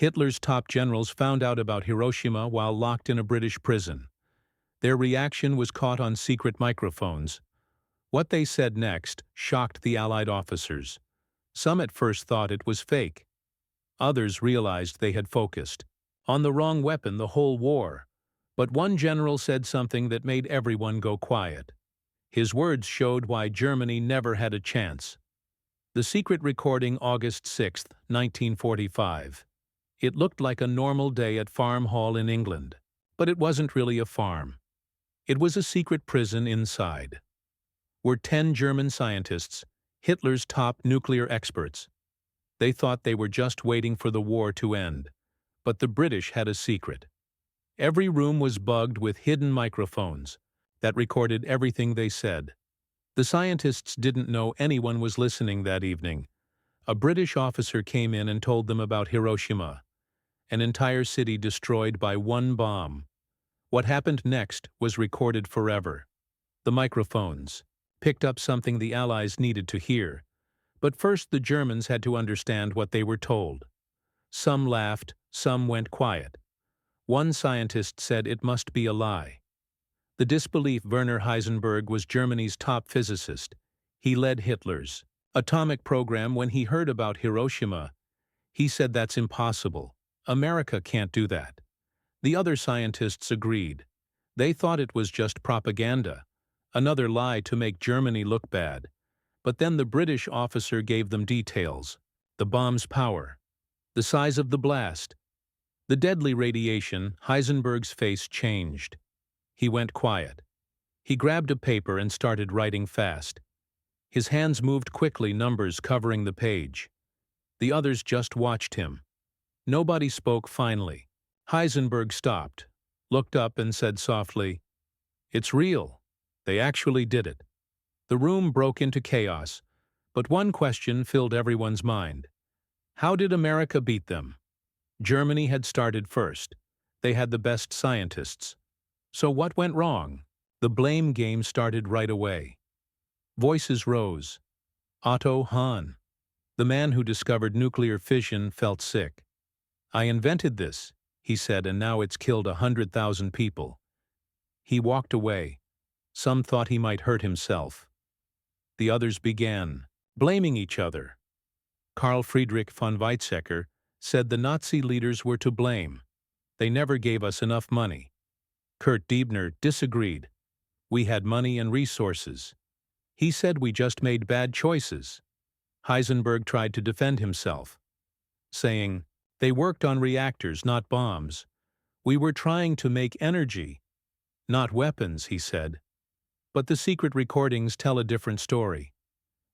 Hitler's top generals found out about Hiroshima while locked in a British prison. Their reaction was caught on secret microphones. What they said next shocked the Allied officers. Some at first thought it was fake. Others realized they had focused on the wrong weapon the whole war. But one general said something that made everyone go quiet. His words showed why Germany never had a chance. The secret recording, August 6, 1945. It looked like a normal day at Farm Hall in England. But it wasn't really a farm. It was a secret prison inside. Were 10 German scientists, Hitler's top nuclear experts. They thought they were just waiting for the war to end. But the British had a secret. Every room was bugged with hidden microphones that recorded everything they said. The scientists didn't know anyone was listening that evening. A British officer came in and told them about Hiroshima, an entire city destroyed by one bomb. What happened next was recorded forever. The microphones picked up something the Allies needed to hear. But first the Germans had to understand what they were told. Some laughed, some went quiet. One scientist said it must be a lie. The disbelief. Werner Heisenberg was Germany's top physicist. He led Hitler's atomic program. When he heard about Hiroshima, he said that's impossible. America can't do that. The other scientists agreed. They thought it was just propaganda, another lie to make Germany look bad. But then the British officer gave them details: the bomb's power, the size of the blast, the deadly radiation. Heisenberg's face changed. He went quiet. He grabbed a paper and started writing fast. His hands moved quickly, numbers covering the page. The others just watched him. Nobody spoke. Finally, Heisenberg stopped, looked up and said softly, "It's real. They actually did it." The room broke into chaos, but one question filled everyone's mind. How did America beat them? Germany had started first. They had the best scientists. So what went wrong? The blame game started right away. Voices rose. Otto Hahn, the man who discovered nuclear fission, felt sick. "I invented this," he said, "and now it's killed 100,000 people." He walked away. Some thought he might hurt himself. The others began blaming each other. Carl Friedrich von Weizsäcker said the Nazi leaders were to blame. "They never gave us enough money." Kurt Diebner disagreed. "We had money and resources." He said we just made bad choices. Heisenberg tried to defend himself, saying, "They worked on reactors, not bombs. We were trying to make energy, not weapons," he said. But the secret recordings tell a different story.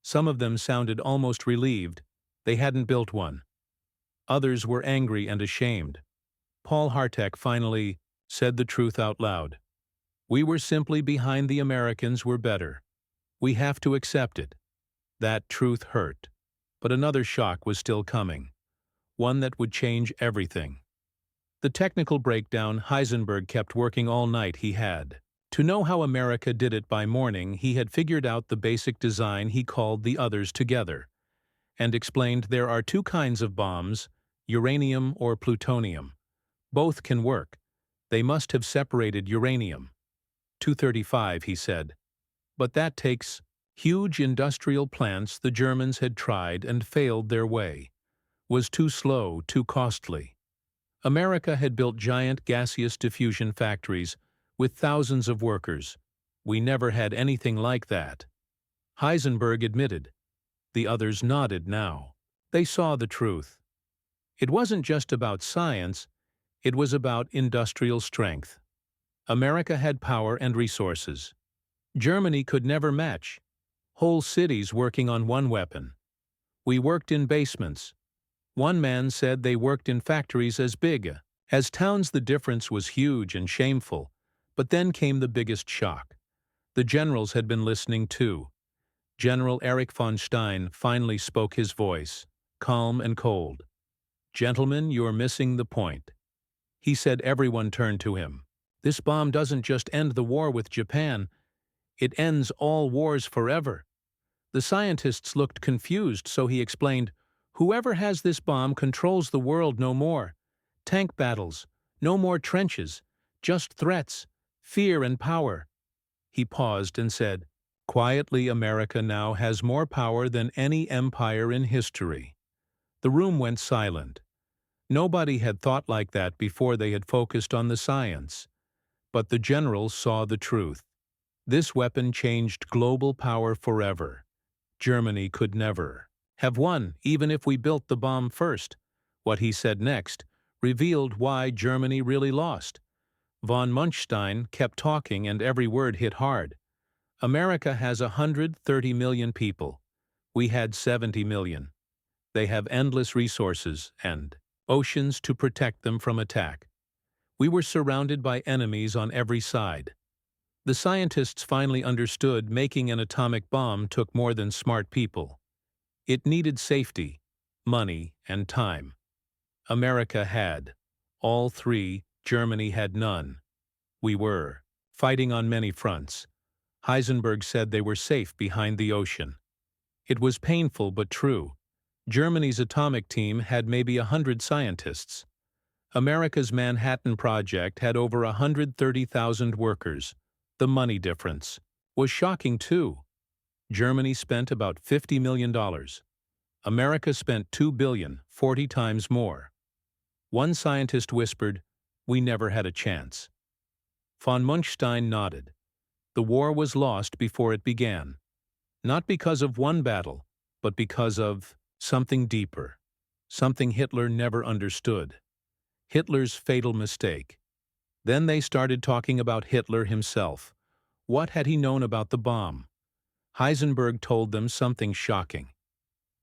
Some of them sounded almost relieved. They hadn't built one. Others were angry and ashamed. Paul Hartek finally said the truth out loud. "We were simply behind. The Americans were better. We have to accept it." That truth hurt. But another shock was still coming. One that would change everything. The technical breakdown. Heisenberg kept working all night. He had to know how America did it. By morning, he had figured out the basic design. He called the others together and explained there are 2 kinds of bombs, uranium or plutonium. Both can work. They must have separated uranium. 235, he said. But that takes huge industrial plants. The Germans had tried and failed. Their way was too slow, too costly. America had built giant gaseous diffusion factories with thousands of workers. We never had anything like that. Heisenberg admitted. The others nodded now. They saw the truth. It wasn't just about science, it was about industrial strength. America had power and resources. Germany could never match. Whole cities working on one weapon. We worked in basements. One man said they worked in factories as big as towns. The difference was huge and shameful. But then came the biggest shock. The generals had been listening too. General Erich von Stein finally spoke, his voice calm and cold. "Gentlemen, you're missing the point." He said. Everyone turned to him. "This bomb doesn't just end the war with Japan. It ends all wars forever." The scientists looked confused, so he explained, Whoever has this bomb controls the world no more. Tank battles, no more trenches, just threats, fear and power. He paused and said, "Quietly, America now has more power than any empire in history." The room went silent. Nobody had thought like that before they had focused on the science. But the generals saw the truth. This weapon changed global power forever. Germany could never have won, even if we built the bomb first. What he said next revealed why Germany really lost. Von Munchstein kept talking and every word hit hard. America has 130 million people. We had 70 million. They have endless resources and oceans to protect them from attack. We were surrounded by enemies on every side. The scientists finally understood making an atomic bomb took more than smart people. It needed safety, money, and time. America had all three, Germany had none. We were fighting on many fronts. Heisenberg said they were safe behind the ocean. It was painful but true. Germany's atomic team had maybe 100 scientists. America's Manhattan Project had over 130,000 workers. The money difference was shocking too. Germany spent about $50 million. America spent $2 billion, 40 times more. One scientist whispered, "We never had a chance." Von Munchstein nodded. The war was lost before it began. Not because of one battle, but because of something deeper. Something Hitler never understood. Hitler's fatal mistake. Then they started talking about Hitler himself. What had he known about the bomb? Heisenberg told them something shocking.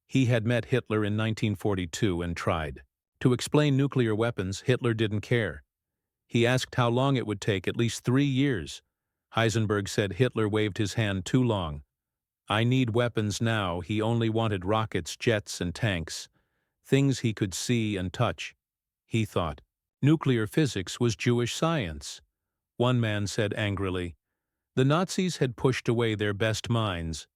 He had met Hitler in 1942 and tried to explain nuclear weapons. Hitler didn't care. He asked how long it would take, at least 3 years. Heisenberg said Hitler waved his hand too long. "I need weapons now." He only wanted rockets, jets, and tanks. Things he could see and touch. He thought nuclear physics was Jewish science. One man said angrily, "The Nazis had pushed away their best minds.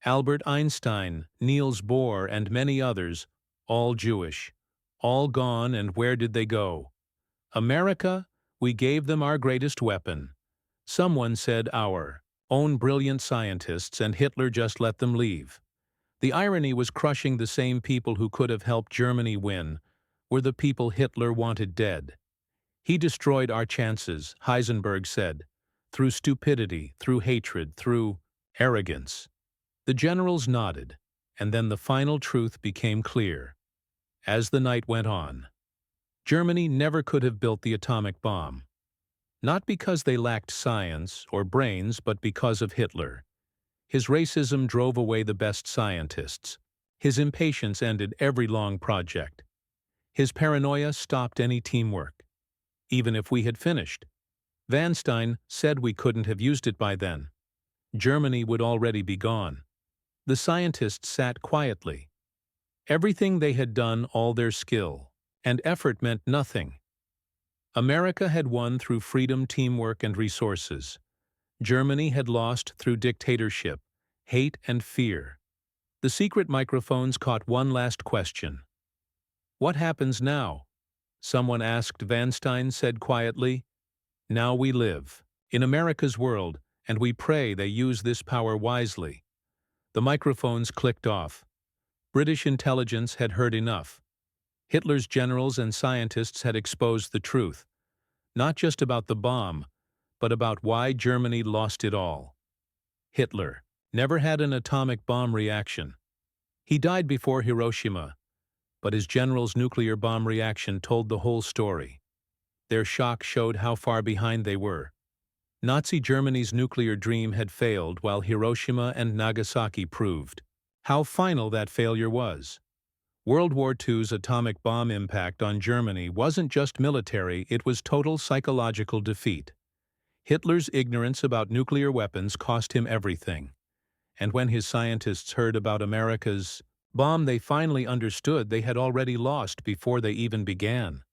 Albert Einstein, Niels Bohr, and many others, all Jewish. All gone, and where did they go? America, we gave them our greatest weapon." Someone said our own brilliant scientists, and Hitler just let them leave. The irony was crushing. The same people who could have helped Germany win were the people Hitler wanted dead. "He destroyed our chances," Heisenberg said, "through stupidity, through hatred, through arrogance." The generals nodded, and then the final truth became clear. As the night went on, Germany never could have built the atomic bomb. Not because they lacked science or brains, but because of Hitler. His racism drove away the best scientists. His impatience ended every long project. His paranoia stopped any teamwork. Even if we had finished, Van Stein said we couldn't have used it by then. Germany would already be gone. The scientists sat quietly. Everything they had done, all their skill and effort, meant nothing. America had won through freedom, teamwork, and resources. Germany had lost through dictatorship, hate, and fear. The secret microphones caught one last question. "What happens now?" Someone asked. Van Stein said quietly, "Now we live in America's world, and we pray they use this power wisely." The microphones clicked off. British intelligence had heard enough. Hitler's generals and scientists had exposed the truth, not just about the bomb, but about why Germany lost it all. Hitler never had an atomic bomb reaction. He died before Hiroshima, but his generals' nuclear bomb reaction told the whole story. Their shock showed how far behind they were. Nazi Germany's nuclear dream had failed, while Hiroshima and Nagasaki proved how final that failure was. World War II's atomic bomb impact on Germany wasn't just military, it was total psychological defeat. Hitler's ignorance about nuclear weapons cost him everything. And when his scientists heard about America's bomb, they finally understood they had already lost before they even began.